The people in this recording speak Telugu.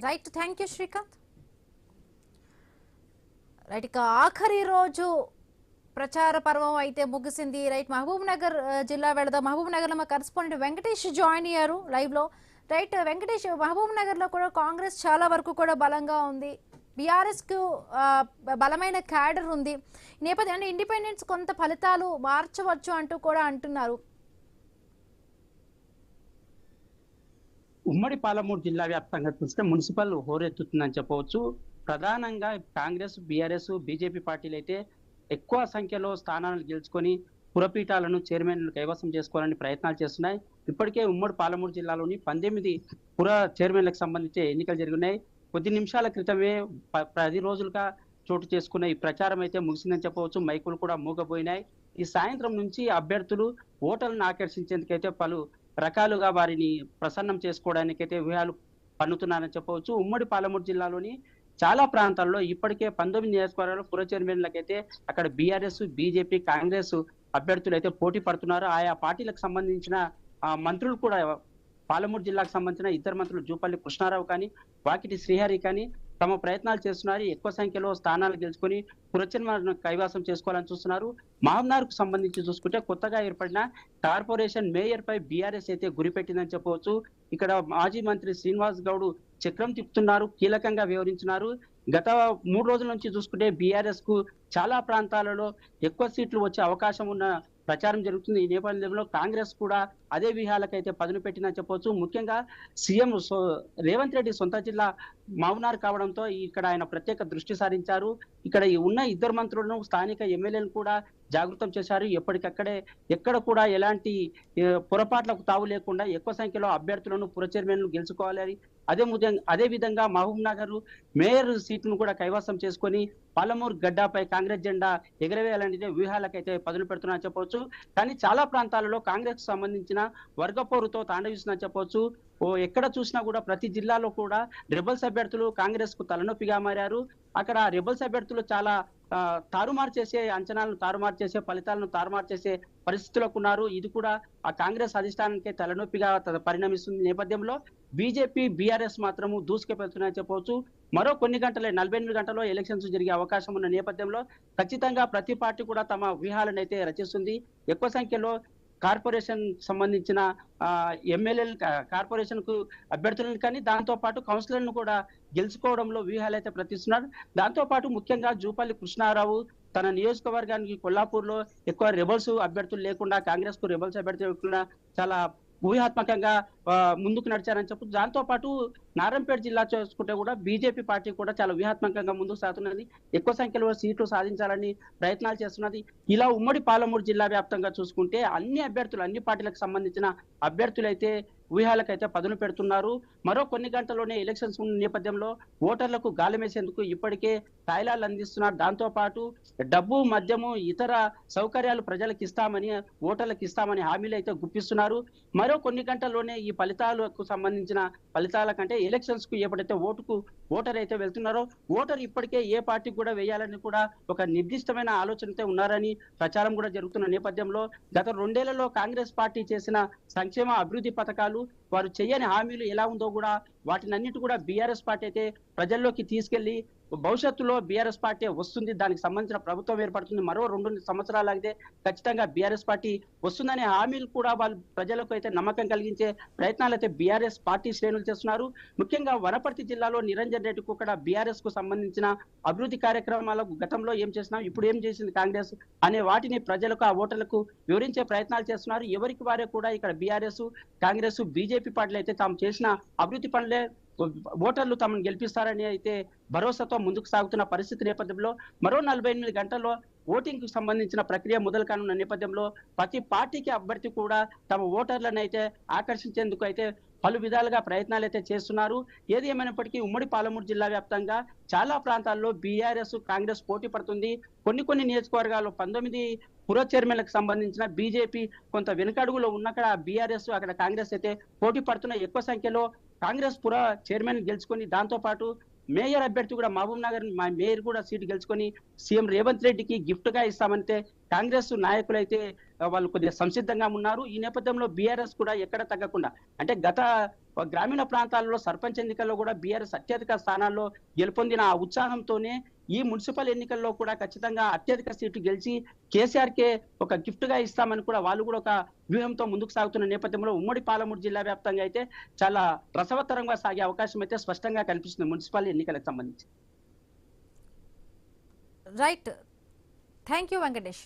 Right, thank you Srikanth. Right, ఇక ఆఖరి రోజు ప్రచార పర్వం అయితే ముగిసింది. రైట్, మహబూబ్ నగర్ జిల్లా వెళదాం. మహబూబ్ నగర్లో మా కరెస్పాండెంట్ వెంకటేష్ జాయిన్ అయ్యారు లైవ్లో. రైట్ వెంకటేష్, మహబూబ్ నగర్లో కూడా కాంగ్రెస్ చాలా వరకు కూడా బలంగా ఉంది, బీఆర్ఎస్కు బలమైన క్యాడర్ ఉంది. ఈ నేపథ్యం అంటే ఇండిపెండెన్స్ కొంత ఫలితాలు మార్చవచ్చు అంటూ కూడా అంటున్నారు. ఉమ్మడి పాలమూరు జిల్లా వ్యాప్తంగా చూస్తే మున్సిపల్ హోరెత్తుతుందని చెప్పవచ్చు. ప్రధానంగా కాంగ్రెస్, బీఆర్ఎస్, బీజేపీ పార్టీలు అయితే ఎక్కువ సంఖ్యలో స్థానాలను గెలుచుకొని పురపీఠాలను, చైర్మన్లు కైవసం చేసుకోవాలని ప్రయత్నాలు చేస్తున్నాయి. ఇప్పటికే ఉమ్మడి పాలమూరు జిల్లాలోని 18 పుర చైర్మన్లకు సంబంధించి ఎన్నికలు జరిగినాయి. కొద్ది నిమిషాల క్రితమే 10 రోజులుగా చోటు చేసుకున్న ఈ ప్రచారం అయితే ముగిసిందని చెప్పవచ్చు. మైకులు కూడా మూగబోయినాయి. ఈ సాయంత్రం నుంచి అభ్యర్థులు ఓటర్లను ఆకర్షించేందుకైతే పలు రకాలుగా వారిని ప్రసన్నం చేసుకోవడానికైతే వ్యూహాలు పన్నుతున్నారని చెప్పవచ్చు. ఉమ్మడి పాలమూరు జిల్లాలోని చాలా ప్రాంతాల్లో ఇప్పటికే 19 నియోజకవర్గాల్లో పుర చైర్మన్లకైతే అక్కడ బీఆర్ఎస్, బీజేపీ, కాంగ్రెస్ అభ్యర్థులు అయితే పోటీ పడుతున్నారు. ఆయా పార్టీలకు సంబంధించిన మంత్రులు కూడా పాలమూరు జిల్లాకు సంబంధించిన ఇద్దరు మంత్రులు జూపల్లి కృష్ణారావు కానీ, వాకిటి శ్రీహరి కానీ తమ ప్రయత్నాలు చేస్తున్నారు. ఎక్కువ సంఖ్యలో స్థానాలు గెలుచుకొని పురచైర్మన్లను కైవాసం చేసుకోవాలని చూస్తున్నారు. మహబూబ్నగర్ కు సంబంధించి చూసుకుంటే కొత్తగా ఏర్పడిన కార్పొరేషన్ మేయర్ పై బీఆర్ఎస్ అయితే గురిపెట్టిందని చెప్పవచ్చు. ఇక్కడ మాజీ మంత్రి శ్రీనివాస్ గౌడ్ చక్రం తిప్పుతున్నారు, కీలకంగా వ్యవహరించినారు. గత 3 రోజుల నుంచి చూసుకుంటే బీఆర్ఎస్ కు చాలా ప్రాంతాలలో ఎక్కువ సీట్లు వచ్చే అవకాశం ఉన్న ప్రచారం జరుగుతుంది. ఈ నేపథ్యంలో కాంగ్రెస్ కూడా అదే వ్యూహాలకైతే పదును పెట్టిందని చెప్పవచ్చు. ముఖ్యంగా సీఎం రేవంత్ రెడ్డి సొంత జిల్లా మహబూబ్నగర్ కావడంతో ఇక్కడ ఆయన ప్రత్యేక దృష్టి సారించారు. ఇక్కడ ఉన్న ఇద్దరు మంత్రులను, స్థానిక ఎమ్మెల్యేలను కూడా జాగృతం చేశారు. ఎప్పటికక్కడే ఎక్కడ కూడా ఎలాంటి పొరపాట్లకు తావు లేకుండా ఎక్కువ సంఖ్యలో అభ్యర్థులను, పుర చైర్మన్లు గెలుచుకోవాలి. అదే విధంగా మహబూబ్ నగర్ మేయర్ సీట్ను కూడా కైవసం చేసుకొని పాలమూరు గడ్డపై కాంగ్రెస్ జెండా ఎగరవేయాలనే వ్యూహాలకైతే పదులు పెడుతున్నారని చెప్పవచ్చు. కానీ చాలా ప్రాంతాలలో కాంగ్రెస్ సంబంధించిన వర్గపోరుతో తాండవిస్తుందని చెప్పవచ్చు. ఎక్కడ చూసినా కూడా ప్రతి జిల్లాలో కూడా రెబల్స్ అభ్యర్థులు కాంగ్రెస్ కు తలనొప్పిగా మారారు. అక్కడ రెబల్స్ అభ్యర్థులు చాలా తారుమారు చేసే అంచనాలను, తారుమారు చేసే ఫలితాలను తారుమారు చేసే పరిస్థితులకు ఉన్నారు. ఇది కూడా ఆ కాంగ్రెస్ అధిష్టానానికి తలనొప్పిగా పరిణమిస్తుంది. నేపథ్యంలో బీజేపీ, బీఆర్ఎస్ మాత్రము దూసుకెళ్తున్నాయని చెప్పవచ్చు. మరో కొన్ని గంటలే 48 గంటల్లో ఎలక్షన్స్ జరిగే అవకాశం ఉన్న నేపథ్యంలో ఖచ్చితంగా ప్రతి పార్టీ కూడా తమ వ్యూహాలను అయితే రచిస్తుంది. ఎక్కువ సంఖ్యలో కార్పొరేషన్ సంబంధించిన ఎమ్మెల్యేలు, కార్పొరేషన్ కు అభ్యర్థులను కానీ దాంతో పాటు కౌన్సిలర్ను కూడా గెలుచుకోవడంలో వ్యూహాలు అయితే ప్రతిస్తున్నారు. దాంతో పాటు ముఖ్యంగా జూపల్లి కృష్ణారావు తన నియోజకవర్గానికి కొల్లాపూర్ లో ఎక్కువ రెబల్స్ అభ్యర్థులు లేకుండా, కాంగ్రెస్ కు రెబల్స్ అభ్యర్థులు లేకుండా చాలా వ్యూహాత్మకంగా ముందుకు నడిచారని చెప్పు. దాంతో పాటు నారాయణపేట జిల్లా చూసుకుంటే కూడా బీజేపీ పార్టీ కూడా చాలా వ్యూహాత్మకంగా ముందుకు సాగుతున్నది. ఎక్కువ సంఖ్యలో సీట్లు సాధించాలని ప్రయత్నాలు చేస్తున్నది. ఇలా ఉమ్మడి పాలమూరు జిల్లా వ్యాప్తంగా చూసుకుంటే అన్ని అభ్యర్థులు, అన్ని పార్టీలకు సంబంధించిన అభ్యర్థులైతే వ్యూహాలకైతే పదును పెడుతున్నారు. మరో కొన్ని గంటల్లోనే ఎలక్షన్స్ ఉన్న నేపథ్యంలో ఓటర్లకు గాలమేసేందుకు ఇప్పటికే తాయిలాలు అందిస్తున్నారు. దాంతో పాటు డబ్బు, మద్యము, ఇతర సౌకర్యాలు ప్రజలకు ఇస్తామని, ఓటర్లకు ఇస్తామని హామీలు అయితే గుప్పిస్తున్నారు. మరో కొన్ని గంటల్లోనే ఈ ఫలితాలకు సంబంధించిన ఫలితాల కంటే ఎలక్షన్స్ కు ఎప్పుడైతే ఓటర్ అయితే వెళ్తున్నారో ఓటర్ ఇప్పటికే ఏ పార్టీకి కూడా వేయాలని కూడా ఒక నిర్దిష్టమైన ఆలోచనతో ఉన్నారని ప్రచారం కూడా జరుగుతున్న నేపథ్యంలో గత 2 ఏళ్లలో కాంగ్రెస్ పార్టీ చేసిన సంక్షేమ అభివృద్ధి పథకాలు, వారు చేయని హామీలు ఎలా ఉందో కూడా వాటినన్నిటి కూడా బీఆర్ఎస్ పార్టీ అయితే ప్రజల్లోకి తీసుకెళ్లి భవిష్యత్తులో బీఆర్ఎస్ పార్టీ వస్తుంది, దానికి సంబంధించిన ప్రభుత్వం ఏర్పడుతుంది, మరో 2 సంవత్సరాలు అయితే ఖచ్చితంగా బీఆర్ఎస్ పార్టీ వస్తుందనే హామీలు కూడా వాళ్ళు ప్రజలకు అయితే నమ్మకం కలిగించే ప్రయత్నాలు అయితే బీఆర్ఎస్ పార్టీ శ్రేణులు చేస్తున్నారు. ముఖ్యంగా వనపర్తి జిల్లాలో నిరంజన్ రెడ్డికి కూడా బీఆర్ఎస్ కు సంబంధించిన అభివృద్ధి కార్యక్రమాలకు గతంలో ఏం చేసినాం, ఇప్పుడు ఏం చేసింది కాంగ్రెస్ అనే వాటిని ప్రజలకు, ఆ ఓటర్లకు వివరించే ప్రయత్నాలు చేస్తున్నారు. ఎవరికి వారే కూడా ఇక్కడ బీఆర్ఎస్, కాంగ్రెస్, బీజేపీ పార్టీలు అయితే తాము చేసిన అభివృద్ధి పనులే ఓటర్లు తమను గెలిపిస్తారని అయితే భరోసాతో ముందుకు సాగుతున్న పరిస్థితి నేపథ్యంలో మరో 48 గంటల్లో ఓటింగ్ కు సంబంధించిన ప్రక్రియ మొదలు కానున్న నేపథ్యంలో ప్రతి పార్టీకి అభ్యర్థి కూడా తమ ఓటర్లను అయితే ఆకర్షించేందుకు అయితే పలు విధాలుగా ప్రయత్నాలు అయితే చేస్తున్నారు. ఏది ఏమైనప్పటికీ ఉమ్మడి పాలమూరు జిల్లా వ్యాప్తంగా చాలా ప్రాంతాల్లో బీఆర్ఎస్, కాంగ్రెస్ పోటీ పడుతుంది. కొన్ని నియోజకవర్గాల్లో 19 పుర చైర్మన్లకు సంబంధించిన బీజేపీ కొంత వెనుకడుగులో ఉన్నక్కడ బీఆర్ఎస్, అక్కడ కాంగ్రెస్ అయితే పోటీ పడుతున్న. ఎక్కువ సంఖ్యలో కాంగ్రెస్ పుర చైర్మన్ గెలుచుకొని దాంతో పాటు మేయర్ అభ్యర్థి కూడా మహబూబ్ నగర్ మేయర్ కూడా సీటు గెలుచుకొని సీఎం రేవంత్ రెడ్డికి గిఫ్ట్ గా ఇస్తామంటే కాంగ్రెస్ నాయకులైతే వాళ్ళు కొద్దిగా సంసిద్ధంగా ఉన్నారు. ఈ నేపథ్యంలో బీఆర్ఎస్ కూడా ఎక్కడ తగ్గకుండా అంటే గత గ్రామీణ ప్రాంతాల్లో సర్పంచ్ ఎన్నికల్లో కూడా బీఆర్ఎస్ అత్యధిక స్థానాల్లో గెలుపొందిన ఆ ఉత్సాహంతోనే ఈ మున్సిపల్ ఎన్నికల్లో కూడా ఖచ్చితంగా అత్యధిక సీటు గెలిచి కేసీఆర్కే ఒక గిఫ్ట్ గా ఇస్తామని కూడా వాళ్ళు కూడా ఒక వ్యూహంతో ముందుకు సాగుతున్న నేపథ్యంలో ఉమ్మడి పాలమూరు జిల్లా వ్యాప్తంగా అయితే చాలా రసవత్తరంగా సాగే అవకాశం అయితే స్పష్టంగా కనిపిస్తుంది మున్సిపల్ ఎన్నికలకు సంబంధించి. Right, thank you Venkatesh.